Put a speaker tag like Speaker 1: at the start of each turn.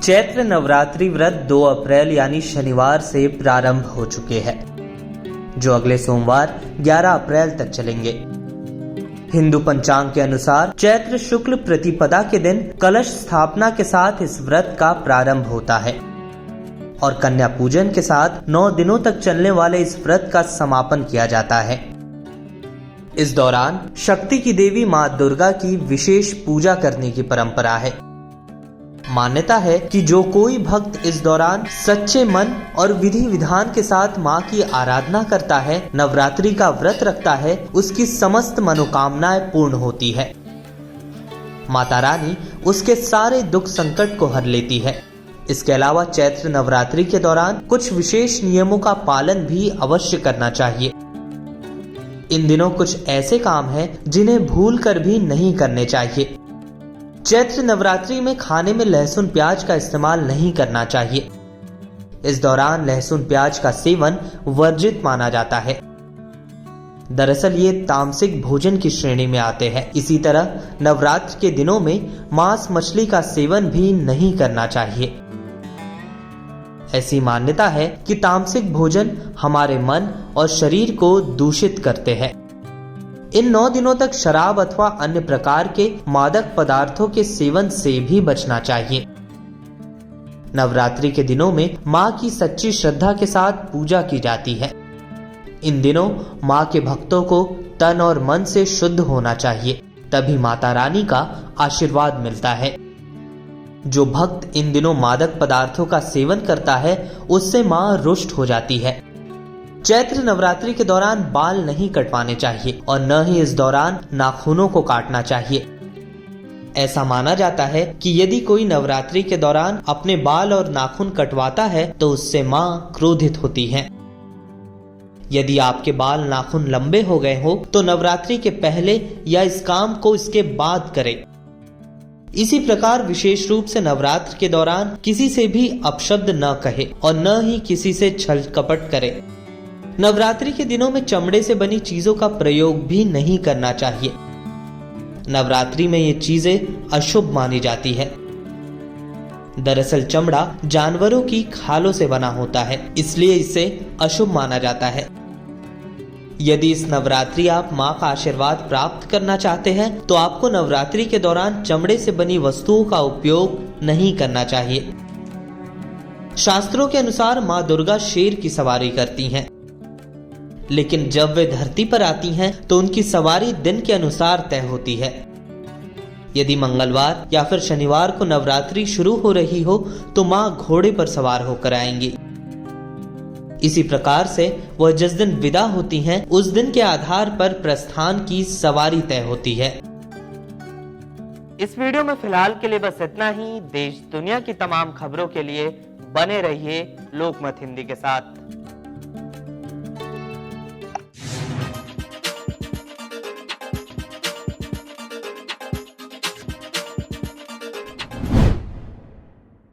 Speaker 1: चैत्र नवरात्रि व्रत 2 अप्रैल यानी शनिवार से प्रारंभ हो चुके हैं, जो अगले सोमवार 11 अप्रैल तक चलेंगे। हिंदू पंचांग के अनुसार चैत्र शुक्ल प्रतिपदा के दिन कलश स्थापना के साथ इस व्रत का प्रारंभ होता है और कन्या पूजन के साथ 9 दिनों तक चलने वाले इस व्रत का समापन किया जाता है। इस दौरान शक्ति की देवी मां दुर्गा की विशेष पूजा करने की परंपरा है। मान्यता है कि जो कोई भक्त इस दौरान सच्चे मन और विधि विधान के साथ मां की आराधना करता है, नवरात्रि का व्रत रखता है, उसकी समस्त मनोकामनाएं पूर्ण होती है। माता रानी उसके सारे दुख संकट को हर लेती है। इसके अलावा चैत्र नवरात्रि के दौरान कुछ विशेष नियमों का पालन भी अवश्य करना चाहिए। इन दिनों कुछ ऐसे काम हैं जिन्हें भूल कर भी नहीं करने चाहिए। चैत्र नवरात्रि में खाने में लहसुन प्याज का इस्तेमाल नहीं करना चाहिए। इस दौरान लहसुन प्याज का सेवन वर्जित माना जाता है। दरअसल ये तामसिक भोजन की श्रेणी में आते हैं। इसी तरह नवरात्र के दिनों में मांस मछली का सेवन भी नहीं करना चाहिए। ऐसी मान्यता है कि तामसिक भोजन हमारे मन और शरीर को दूषित करते हैं। इन 9 दिनों तक शराब अथवा अन्य प्रकार के मादक पदार्थों के सेवन से भी बचना चाहिए। नवरात्रि के दिनों में मां की सच्ची श्रद्धा के साथ पूजा की जाती है। इन दिनों मां के भक्तों को तन और मन से शुद्ध होना चाहिए, तभी माता रानी का आशीर्वाद मिलता है। जो भक्त इन दिनों मादक पदार्थों का सेवन करता है, उससे मां रुष्ट हो जाती है। चैत्र नवरात्रि के दौरान बाल नहीं कटवाने चाहिए और न ही इस दौरान नाखूनों को काटना चाहिए। ऐसा माना जाता है कि यदि कोई नवरात्रि के दौरान अपने बाल और नाखून कटवाता है तो उससे मां क्रोधित होती हैं। यदि आपके बाल नाखून लंबे हो गए हो तो नवरात्रि के पहले या इस काम को इसके बाद करें। इसी प्रकार विशेष रूप से नवरात्र के दौरान किसी से भी अपशब्द न कहे और न ही किसी से छल कपट करे। नवरात्रि के दिनों में चमड़े से बनी चीजों का प्रयोग भी नहीं करना चाहिए। नवरात्रि में ये चीजें अशुभ मानी जाती है। दरअसल चमड़ा जानवरों की खालों से बना होता है, इसलिए इसे अशुभ माना जाता है। यदि इस नवरात्रि आप मां का आशीर्वाद प्राप्त करना चाहते हैं तो आपको नवरात्रि के दौरान चमड़े से बनी वस्तुओं का उपयोग नहीं करना चाहिए। शास्त्रों के अनुसार मां दुर्गा शेर की सवारी करती हैं, लेकिन जब वे धरती पर आती हैं तो उनकी सवारी दिन के अनुसार तय होती है। यदि मंगलवार या फिर शनिवार को नवरात्रि शुरू हो रही हो तो मां घोड़े पर सवार होकर आएंगी। इसी प्रकार से वह जिस दिन विदा होती हैं, उस दिन के आधार पर प्रस्थान की सवारी तय होती है।
Speaker 2: इस वीडियो में फिलहाल के लिए बस इतना ही। देश दुनिया की तमाम खबरों के लिए बने रहिए लोकमत हिंदी के साथ।